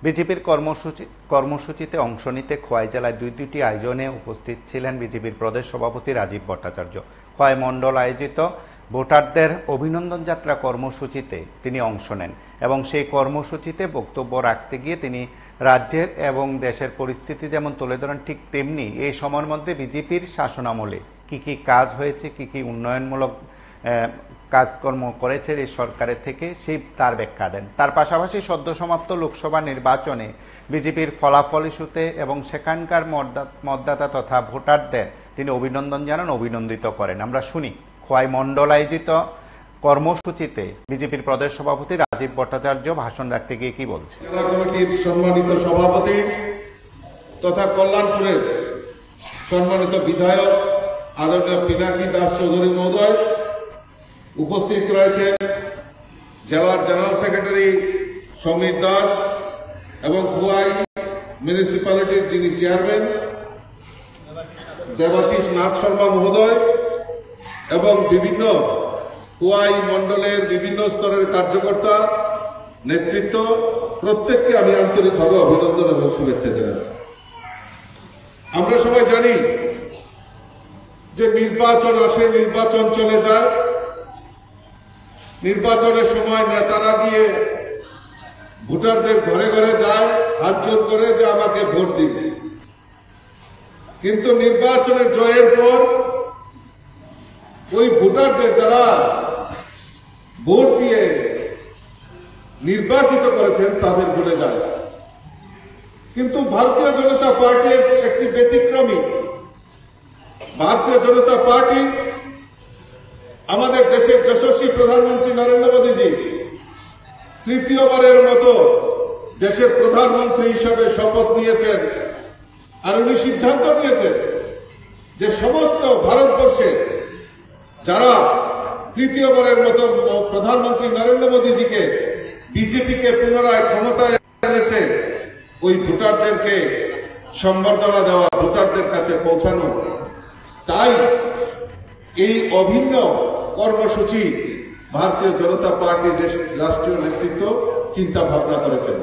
বিজেপির কর্মসূচিতে অংশ নিতে খোয়াই জেলায় দুটি আয়োজনে উপস্থিত ছিলেন বিজেপির প্রদেশ সভাপতি রাজীব ভট্টাচার্য। খোয়াই মণ্ডল আয়োজিত ভোটারদের অভিনন্দন যাত্রা কর্মসূচিতে তিনি অংশ নেন এবং সেই কর্মসূচিতে বক্তব্য রাখতে গিয়ে তিনি রাজ্যের এবং দেশের পরিস্থিতি যেমন তুলে ধরেন, ঠিক তেমনি এই সময়ের মধ্যে বিজেপির শাসনামলে কি কি কাজ হয়েছে, কি কি উন্নয়নমূলক কাজকর্ম করেছে এই সরকারের থেকে সেই তার ব্যাখ্যা দেন। তার পাশাপাশি সদ্য সমাপ্ত লোকসভা নির্বাচনে বিজেপির ফলাফল ইস্যুতে এবং সেখানকার মতদাতা তথা ভোটারদের তিনি অভিনন্দন জানান, অভিনন্দিত করেন। আমরা শুনি খোয়াই মণ্ডল আয়োজিত কর্মসূচিতে বিজেপির প্রদেশ সভাপতি রাজীব ভট্টাচার্য ভাষণ রাখতে গিয়ে কি বলছে। জেলা কমিটির সম্মানিত সভাপতি তথা কল্যাণপুরের সম্মানিত বিধায়ক আদরণীয় পিনাকি দাস চৌধুরী মহোদয়, উপস্থিত রয়েছে জেলার জেনারেল সেক্রেটারি সমীর দাস এবং খোয়াই মিউনিসিপ্যালিটির যিনি চেয়ারম্যান দেবাশিস নাথ শর্মা মহোদয় এবং বিভিন্ন খোয়াই মণ্ডলের বিভিন্ন স্তরের কার্যকর্তা নেতৃত্ব, প্রত্যেককে আমি আন্তরিকভাবে অভিনন্দন এবং শুভেচ্ছা জানাচ্ছি। আমরা সবাই জানি যে নির্বাচন আসে, নির্বাচন চলে যায়। নির্বাচনের সময় নেতারা গিয়ে ভোটারদের ঘরে ঘরে যায়, হাত জোর করে যে আমাকে ভোট দিন। কিন্তু নির্বাচনের জয়ের পর ওই ভোটারদের যারা ভোট দিয়ে নির্বাচিত করেছেন তাদের ভুলে যায়। কিন্তু ভারতীয় জনতা পার্টি একটি ব্যতিক্রমী। ভারতীয় জনতা পার্টি আমাদের দেশের যশস্বী প্রধানমন্ত্রী নরেন্দ্র মোদীজি তৃতীয়বারের মতো দেশের প্রধানমন্ত্রী হিসেবে শপথ নিয়েছেন। আর উনি সিদ্ধান্ত নিয়েছেন যে সমস্ত ভারতবর্ষে যারা তৃতীয়বারের মতো প্রধানমন্ত্রী নরেন্দ্র মোদীজিকে, বিজেপিকে পুনরায় ক্ষমতায় এনেছে, ওই ভোটারদেরকে সম্বর্ধনা দেওয়া, ভোটারদের কাছে পৌঁছানো। তাই এই অভিন্ন কর্মসূচি ভারতীয় জনতা পার্টির রাষ্ট্রীয় নেতৃত্ব চিন্তা ভাবনা করেছেন।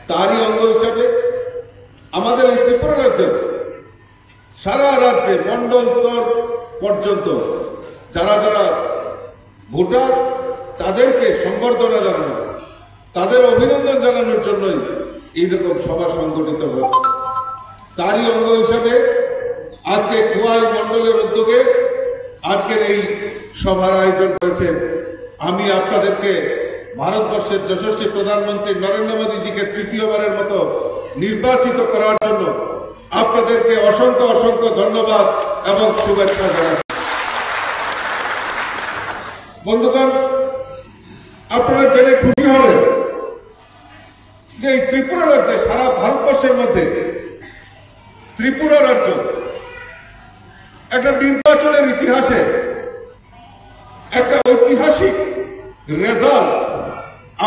তারই অঙ্গ হিসেবে আমাদের এই ত্রিপুরা রাজ্যে সারা রাজ্যে মন্ডল স্তর পর্যন্ত যারা যারা ভোটার তাদেরকে সম্বর্ধনা জানানো, তাদের অভিনন্দন জানানোর জন্যই এইরকম সভা সংগঠিত হয়েছে। তারই অঙ্গ হিসেবে আজকে খোয়াই মণ্ডলের উদ্যোগে আজকের এই সভার আয়োজন করেছে। আমি আপনাদেরকে ভারতবর্ষের যশস্বী প্রধানমন্ত্রী নরেন্দ্র মোদীজিকে তৃতীয়বারের মতো নির্বাচিত করার জন্য আপনাদেরকে অসংখ্য অসংখ্য ধন্যবাদ এবং শুভেচ্ছা জানাচ্ছি। বন্ধুগণ, আপনারা জেনে খুশি হবেন যে এই ত্রিপুরা রাজ্যে সারা ভারতবর্ষের মধ্যে ত্রিপুরা রাজ্য একটা নির্বাচনের ইতিহাসে একটা ঐতিহাসিক রেজাল্ট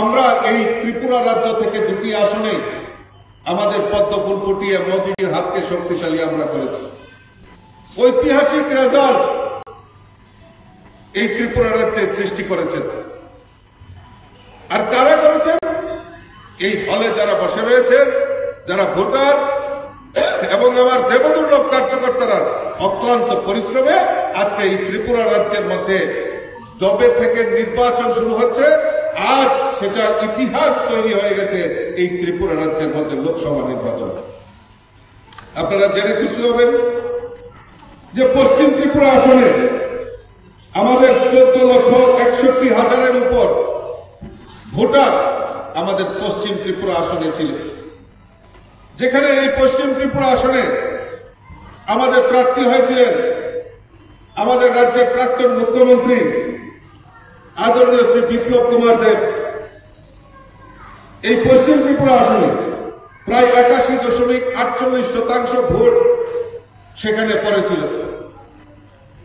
আমরা এই ত্রিপুরা রাজ্য থেকে দুটি আসনে আমাদের পদ্মফুল ফুটিয়ে মোদীর হাতকে শক্তিশালী আমরা করেছি। ঐতিহাসিক রেজাল্ট এই ত্রিপুরা রাজ্যে সৃষ্টি করেছেন। আর কারা করেছেন? এই হলে যারা বসে রয়েছেন, যারা ভোটার এবং আমার দেবদুর্লভ কার্যকর্তারা অক্লান্ত পরিশ্রমে আজকে এই ত্রিপুরা রাজ্যের মধ্যে যবে থেকে নির্বাচন শুরু হচ্ছে, আজ সেটা ইতিহাস তৈরি হয়ে গেছে এই ত্রিপুরা রাজ্যের মধ্যে লোকসভা নির্বাচন। আপনারা জেনে খুশি হবেন যে পশ্চিম ত্রিপুরা আসনে আমাদের 14,61,000-এর উপর ভোটার আমাদের পশ্চিম ত্রিপুরা আসনে ছিল, যেখানে এই পশ্চিম ত্রিপুরা আসনে আমাদের প্রার্থী হয়েছিলেন আমাদের রাজ্যের প্রাক্তন মুখ্যমন্ত্রী আদরণীয় শ্রী বিপ্লব কুমার দেব। এই পশ্চিম ত্রিপুরা আসনে প্রায় 81.48% ভোট সেখানে পড়েছিল।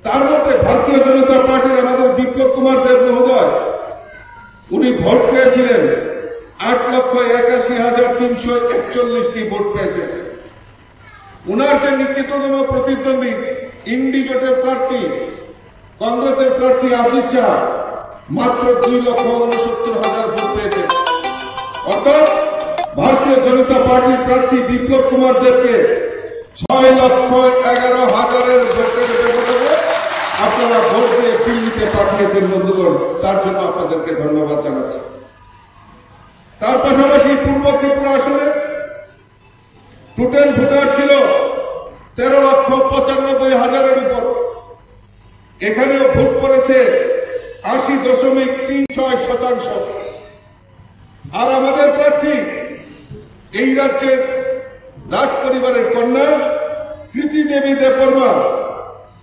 তার মধ্যে ভারতীয় জনতা পার্টির আমাদের বিপ্লব কুমার দেব মহোদয়, উনি ভোট পেয়েছিলেন 8,81,341টি ভোট পেয়েছেন। উনার যে নিকটতম প্রতিদ্বন্দ্বী ইন্ডিজোটের প্রার্থী কংগ্রেসের প্রার্থী আশিস শাহ মাত্র 2,69,000 ভোট পেয়েছেন। অর্থাৎ ভারতীয় জনতা পার্টির প্রার্থী বিপ্লব কুমার দেবকে 6,11,000 ভোটের ব্যবধানে আপনারা ভোট দিয়ে দিল্লিতে পাঠিয়েছেন বন্ধুগণ, তার জন্য আপনাদেরকে ধন্যবাদ জানাচ্ছি। তার পাশাপাশি পূর্ব ত্রিপুরা আসনে টোটাল ভোটার ছিল 13,95,000 উপর। এখানেও ভোট পড়েছে 80.36%। আর আমাদের প্রার্থী এই রাজ্যের রাজ পরিবারের কন্যা কৃতি দেবী দেববর্মা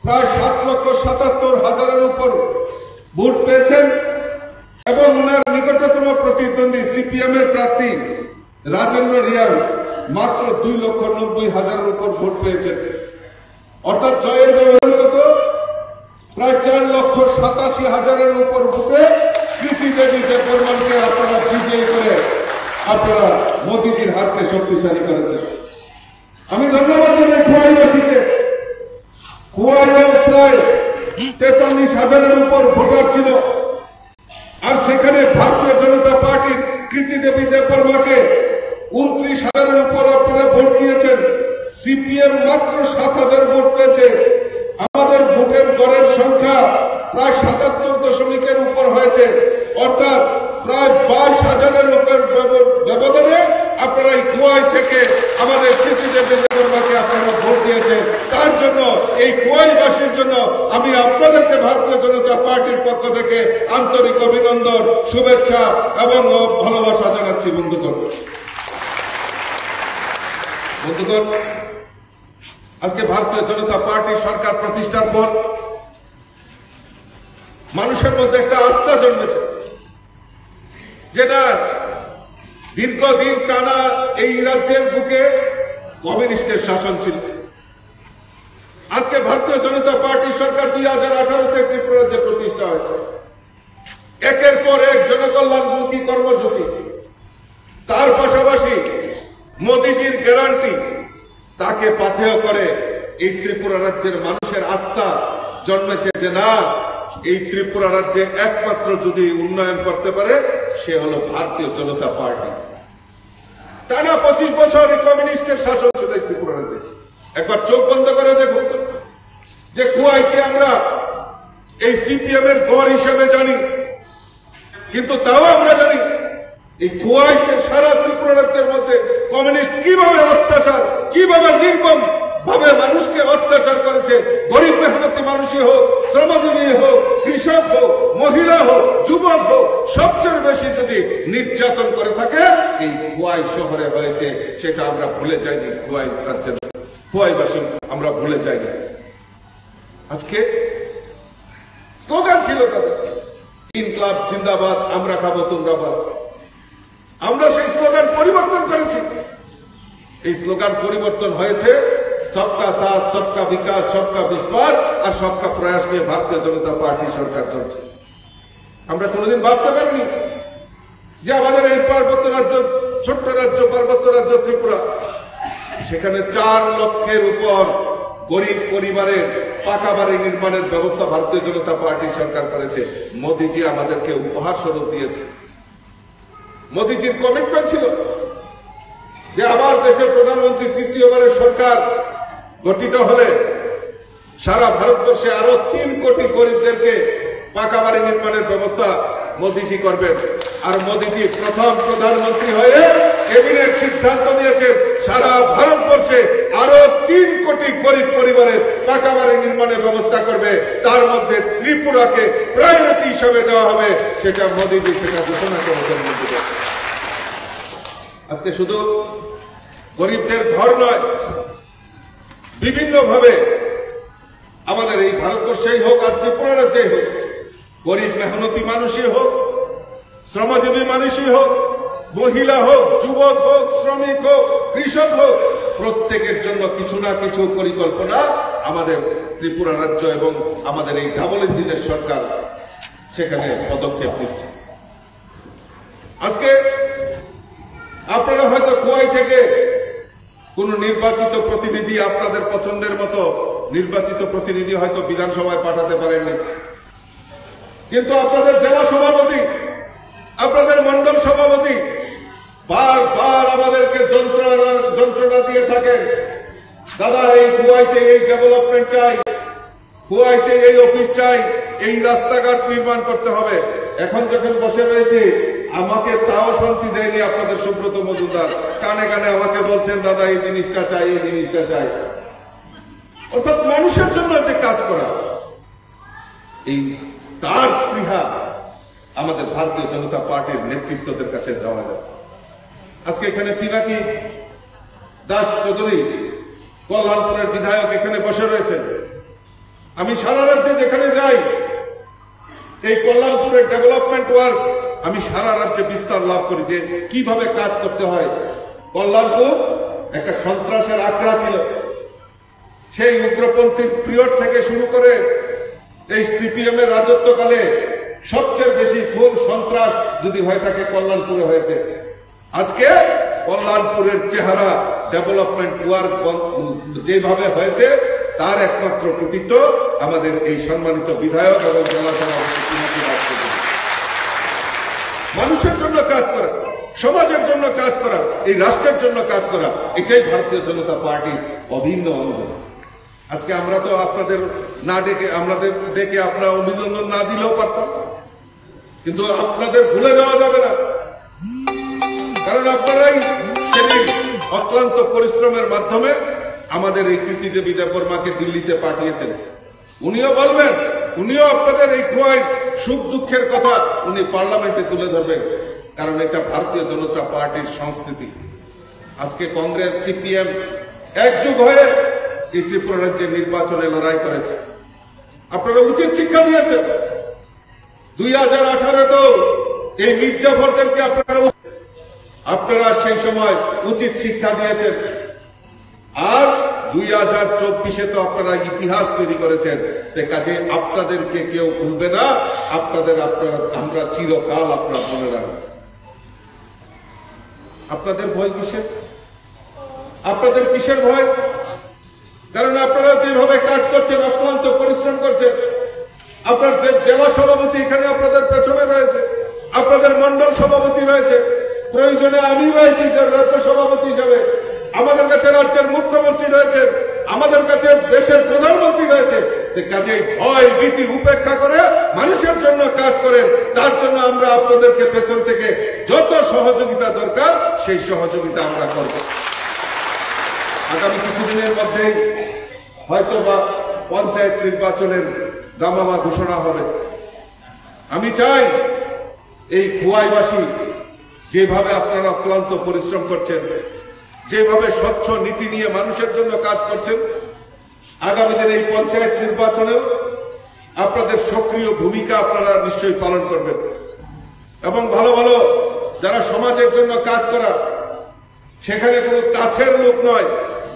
প্রায় 7,77,000 উপর ভোট পেয়েছেন এবং ওনার নিকটতম প্রতিদ্বন্দ্বী সিপিএম এর প্রার্থী রাজেন্দ্র রিয়াল মাত্র 2,90,000 উপর ভোট পেয়েছেন। অর্থাৎ জয়ের ব্যবধান কত? প্রায় 4,87,000 উপর ভোটে কৃতি দেবী দেববর্মাকে আপনারা বিজয়ী করে আপনারা মোদীজির হাতকে শক্তিশালী করেছেন। আমি ধন্যবাদ জানাই খোয়াইবাসীকে। খোয়াইয়ে প্রায় 43,000 উপর ভোটার ছিল, আর সেখানে ভারতীয় জনতা পার্টির কৃতি দেবী দেববর্মাকে 29,000 উপর আপনারা ভোট দিয়েছেন। সিপিএম মাত্র 7,000 ভোট পেয়েছে। আমাদের ভোটের গড়ের সংখ্যা প্রায় 77 উপর হয়েছে, অর্থাৎ প্রায় 22,000 উপর ব্যবধানে আপনারা এই খোয়াই থেকে আমাদের কৃতি দেবী দেববর্মাকে আপনারা ভোট দিয়েছেন। তার জন্য এই খোয়াইবাসীর জন্য আমি আপনাদেরকে ভারতীয় জনতা পার্টির পক্ষ থেকে আন্তরিক অভিনন্দন, শুভেচ্ছা এবং ভালোবাসা জানাচ্ছি। বন্ধুগণ, আজকে ভারতীয় জনতা পার্টি সরকার প্রতিষ্ঠার পর মানুষের মধ্যে একটা আস্থা জন্মেছে যে না, দীর্ঘদিন টানা এই রাজ্যের বুকে কমিউনিস্টের শাসন ছিল। আজকে ভারতীয় জনতা পার্টি সরকার 2018-তে ত্রিপুরা রাজ্যে প্রতিষ্ঠা হয়েছে। একের পর এক জনকল্যাণমুখী কর্মসূচি, তার পাশাপাশি মোদীজির গ্যারান্টি, তাকে পাথেয় করে এই ত্রিপুরা রাজ্যের মানুষের আস্থা জন্মেছে যে না, এই ত্রিপুরা রাজ্যে একমাত্র যদি উন্নয়ন করতে পারে সে হল ভারতীয় জনতা পার্টি। টানা 25 বছর কমিউনিস্টের শাসন ছিল এই ত্রিপুরা রাজ্যে। একবার চোখ বন্ধ করে দেখুন যে খোয়াইকে আমরা এই সিপিএম এর গড় হিসেবে জানি, কিন্তু তাও আমরা জানি এই খোয়াইকে সারা ত্রিপুরা রাজ্যের মধ্যে কমিউনিস্ট কিভাবে অত্যাচার, কিভাবে নির্মম ভাবে মানুষকে অত্যাচার করেছে। গরিব মেহনতি মানুষই হোক, শ্রমজীবী হোক, কৃষক হোক, মহিলা হোক, যুবক হোক, সবচেয়ে বেশি যদি নির্যাতন করে থাকে এই খোয়াই শহরে হয়েছে, সেটা আমরা ভুলে যাইনি। খোয়াই রাজ্যের খোয়াইবাসী আমরা ভুলে যাইনি। আজকে স্লোগান ছিল তাদের, ইনকলাব জিন্দাবাদ, আমরা খাবো তোমরা বাদ। আমরা সেই স্লোগান পরিবর্তন করেছি। এই স্লোগান পরিবর্তন হয়েছে সবকা সাথ, সবকা বিকাশ, সবকা বিশ্বাস আর সবকা প্রয়াস নিয়ে ভারতীয় জনতা পার্টি সরকার চলছে। আমরা কোনদিন ভাবতে পারিনি যে আমাদের এই পার্বত্য রাজ্য, ছোট্ট রাজ্য, পার্বত্য রাজ্য ত্রিপুরা, সেখানে 4 লক্ষের উপর গরিব পরিবারের পাকা বাড়ি নির্মাণের ব্যবস্থা ভারতীয় জনতা পার্টি সরকার করেছে। মোদীজি আমাদেরকে উপহার স্বরূপ দিয়েছে। মোদীজির কমিটমেন্ট ছিল যে আবার দেশের প্রধানমন্ত্রী তৃতীয়বারের সরকার গঠিত হলে সারা ভারতবর্ষে আরো 3 কোটি গরিবদেরকে পাকা বাড়ি নির্মাণের ব্যবস্থা মোদীজি করবেন। আর মোদীজি প্রথম প্রধানমন্ত্রী হয়ে ক্যাবিনেট সিদ্ধান্ত নিয়েছেন সারা ভারতবর্ষে আরো 3 কোটি গরিব পরিবারের পাকা বাড়ি নির্মাণের ব্যবস্থা করবে। তার মধ্যে ত্রিপুরাকে প্রায়োরিটি হিসেবে দেওয়া হবে, সেটা মোদীজি সেটা ঘোষণা করেছেন। আজকে শুধু গরিবদের ঘর নয়, বিভিন্নভাবে আমাদের এই ভারতবর্ষেই হোক আর ত্রিপুরা রাজ্যেই হোক, গরিব মেহনতি মানুষই হোক, শ্রমজীবী মানুষই হোক, মহিলা হোক, যুবক হোক, শ্রমিক হোক, কৃষক হোক, প্রত্যেকের জন্য কিছু না কিছু পরিকল্পনা আমাদের ত্রিপুরা রাজ্য এবং আমাদের এই ডাবল ইঞ্জিনের সরকার সেখানে পদক্ষেপ নিচ্ছে। আজকে আপনারা হয়তো খোয়াই থেকে কোন নির্বাচিত প্রতিনিধি, আপনাদের পছন্দের মতো নির্বাচিত প্রতিনিধি হয়তো বিধানসভায় পাঠাতে পারেননি, কিন্তু আপনাদের জেলা সভাপতি, আপনাদের মন্ডল সভাপতি, বারবার আমাদেরকে যন্ত্রণা দিয়ে থাকেন। দাদা, এই কুয়াইতে এই ডেভেলপমেন্ট চাই, কুয়াইতে এই অফিস চাই, এই রাস্তাঘাট নির্মাণ করতে হবে। এখন যখন বসে রয়েছে আমাকে তাও শান্তি দেয়নি আপনাদের সুব্রত মজুমদার। কানে কানে আমাকে বলছেন, দাদা এই জিনিসটা চাই, এই জিনিসটা চাই। অর্থাৎ মানুষের জন্য যে কাজ করা, এই তার স্পৃহা আমাদের ভারতীয় জনতা পার্টির নেতৃত্বদের কাছে দেওয়া যায়। আজকে এখানে পিনাকি দাস চৌধুরী, কল্যাণপুরের বিধায়ক, এখানে বসে রয়েছেন। আমি সারা রাজ্যে যেখানে যাই, এই কল্যাণপুরের ডেভেলপমেন্ট ওয়ার্ক আমি সারা রাজ্যে বিস্তার লাভ করি যে কিভাবে কাজ করতে হয়। কল্যাণপুর একটা সন্ত্রাসের আখড়া ছিল। সেই উগ্রপন্থীর পিরিয়ড থেকে শুরু করে এই সিপিএম এর রাজত্বকালে সবচেয়ে বেশি খুন সন্ত্রাস যদি হয়ে থাকে কল্যাণপুরে হয়েছে। আজকে কল্যাণপুরের চেহারা ডেভেলপমেন্ট ওয়ার্ক যেভাবে হয়েছে তার একমাত্র কৃতিত্ব আমাদের এই সম্মানিত বিধায়ক এবং জেলা সভাপতি পিনাকি দাস চৌধুরী। মানুষের জন্য কাজ করা, সমাজের জন্য কাজ করা, এই রাষ্ট্রের জন্য কাজ করা, এটাই ভারতীয় জনতা পার্টির অভিন্ন অঙ্গ। আজকে আমরা তো আপনাদের না ডেকে, আমাদের ডেকে আপনারা অভিনন্দন না দিলেও পারতাম, কিন্তু আপনাদের ভুলে যাওয়া যাবে না। কারণ আপনারাই সেদিন অক্লান্ত পরিশ্রমের মাধ্যমে আমাদের এই কৃতিদেবী দেববর্মাকে দিল্লিতে পাঠিয়েছেন। উনিও বলবেন, উনিও আপনাদের এই খোয়াই সুখ দুঃখের কথা উনি পার্লামেন্টে তুলে ধরবেন, কারণ এটা ভারতীয় জনতা পার্টির সংস্কৃতি। আজকে কংগ্রেস সিপিএম একযুগ হয়ে এই ত্রিপুরা রাজ্যের নির্বাচনে লড়াই করেছে। আপনারা উচিত শিক্ষা দিয়েছেন। 2018-তেও এই মির্জাফরদেরকে আপনারা সেই সময় উচিত শিক্ষা দিয়েছেন। আর 2024-এ তো আপনারা ইতিহাস তৈরি করেছেন। কাজে আপনাদেরকে কেউ ভুলবে না, আপনারা আমরা চিরকাল আপনার মনে রাখব। আপনাদের ভয় কিসের? আপনাদের কিসের ভয়? কারণ আপনারা যেভাবে কাজ করছেন, অক্লান্ত পরিশ্রম করছেন। আপনার জেলা সভাপতি এখানে আপনাদের পেছনে রয়েছে, আপনাদের মন্ডল সভাপতি রয়েছে, প্রয়োজনে আমি রয়েছি রাজ্য সভাপতি হিসেবে, আমাদের কাছে রাজ্যের মুখ্যমন্ত্রী রয়েছে, আমাদের কাছে দেশের প্রধানমন্ত্রী রয়েছে। কাজে ভয় ভীতি উপেক্ষা করে মানুষের জন্য কাজ করেন। তার জন্য আমরা আপনাদেরকে পেছন থেকে যত সহযোগিতা দরকার সেই সহযোগিতা আমরা করব। আগামী কিছুদিনের মধ্যেই হয়তো বা পঞ্চায়েত নির্বাচনের দামামা ঘোষণা হবে। আমি চাই এই খোয়াইবাসী যেভাবে আপনারা অক্লান্ত পরিশ্রম করছেন, যেভাবে স্বচ্ছ নীতি নিয়ে মানুষের জন্য কাজ করছেন, আগামী দিনে এই পঞ্চায়েত নির্বাচনেও আপনাদের সক্রিয় ভূমিকা আপনারা নিশ্চয়ই পালন করবেন। এবং ভালো ভালো যারা সমাজের জন্য কাজ করা, সেখানে কোনো কাছের লোক নয়,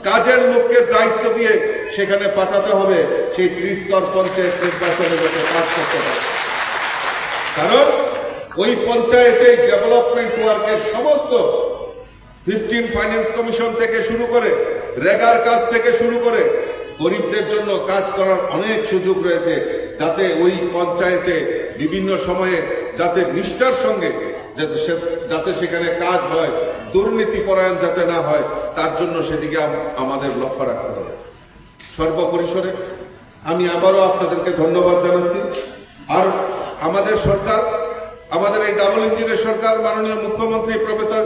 কাজের লোককে দায়িত্ব দিয়ে সেখানে পাঠাতে হবে সেই ত্রিস্তর পঞ্চায়েত নির্বাচনে যাতে কাজ করতে পারে। কারণ ওই পঞ্চায়েতে ডেভেলপমেন্ট ওয়ার্কের সমস্ত 15 ফাইন্যান্স কমিশন থেকে শুরু করে, রেগার কাজ থেকে শুরু করে গরিবদের জন্য কাজ করার অনেক সুযোগ রয়েছে, যাতে ওই পঞ্চায়েতে বিভিন্ন সময়ে যাতে নিষ্ঠার সঙ্গে যাতে সেখানে কাজ হয়, দুর্নীতি পরায়ণ যাতে না হয়, তার জন্য সেদিকে আমাদের লক্ষ্য রাখতে হবে। সর্বপরিসরে আমি আবারও আপনাদেরকে ধন্যবাদ জানাচ্ছি। আর আমাদের সরকার, আমাদের এই ডাবল ইঞ্জিনের সরকার, মাননীয় মুখ্যমন্ত্রী প্রফেসর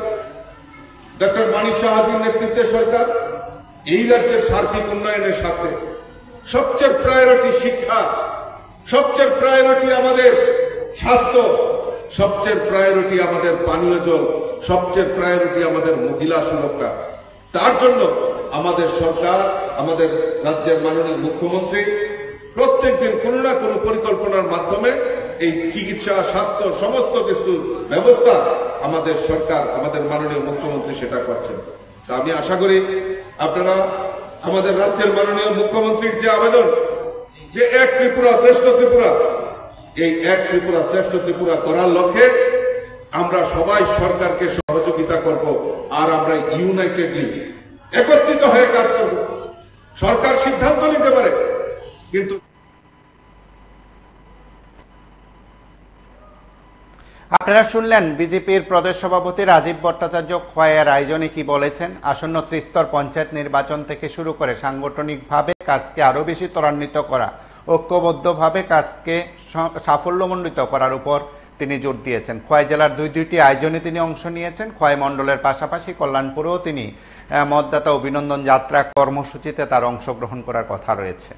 ডক্টর মানিক সাহাজির নেতৃত্বের সরকার এই রাজ্যের সার্বিক উন্নয়নের সাথে সবচেয়ে প্রায়োরিটি শিক্ষা, সবচেয়ে প্রায়োরিটি আমাদের স্বাস্থ্য, সবচেয়ে প্রায়োরিটি আমাদের পানীয় জল, সবচেয়ে প্রায়োরিটি আমাদের মহিলা সুরক্ষা। তার জন্য আমাদের সরকার, আমাদের রাজ্যের মাননীয় মুখ্যমন্ত্রী প্রত্যেকদিন কোনো না কোনো পরিকল্পনার মাধ্যমে এই চিকিৎসা, স্বাস্থ্য সমস্ত কিছুর ব্যবস্থা আমাদের সরকার, আমাদের মাননীয় মুখ্যমন্ত্রী সেটা করছেন। তা আমি আশা করি আপনারা আমাদের রাজ্যের মাননীয় মুখ্যমন্ত্রীর যে আবেদন যে এক ত্রিপুরা শ্রেষ্ঠ ত্রিপুরা, এই এক ত্রিপুরা শ্রেষ্ঠ ত্রিপুরা করার লক্ষ্যে আমরা সবাই সরকারকে সহযোগিতা করব। আর আমরা ইউনাইটেডলি একত্রিত হয়ে কাজ করব। সরকার সিদ্ধান্ত নিতে পারে, কিন্তু আপনারা শুনলেন বিজেপির প্রদেশ সভাপতি রাজীব ভট্টাচার্য খোয়াইয়ের আয়োজনে কি বলেছেন। আসন্ন ত্রিস্তর পঞ্চায়েত নির্বাচন থেকে শুরু করে সাংগঠনিকভাবে কাজকে আরো বেশি ত্বরান্বিত করা, ঐক্যবদ্ধভাবে কাজকে সাফল্যমণ্ডিত করার উপর তিনি জোর দিয়েছেন। খোয়াই জেলার দুইটি আয়োজনে তিনি অংশ নিয়েছেন। খোয়াই মণ্ডলের পাশাপাশি কল্যাণপুরেও তিনি মতদাতা অভিনন্দন যাত্রা কর্মসূচিতে তার অংশগ্রহণ করার কথা রয়েছে।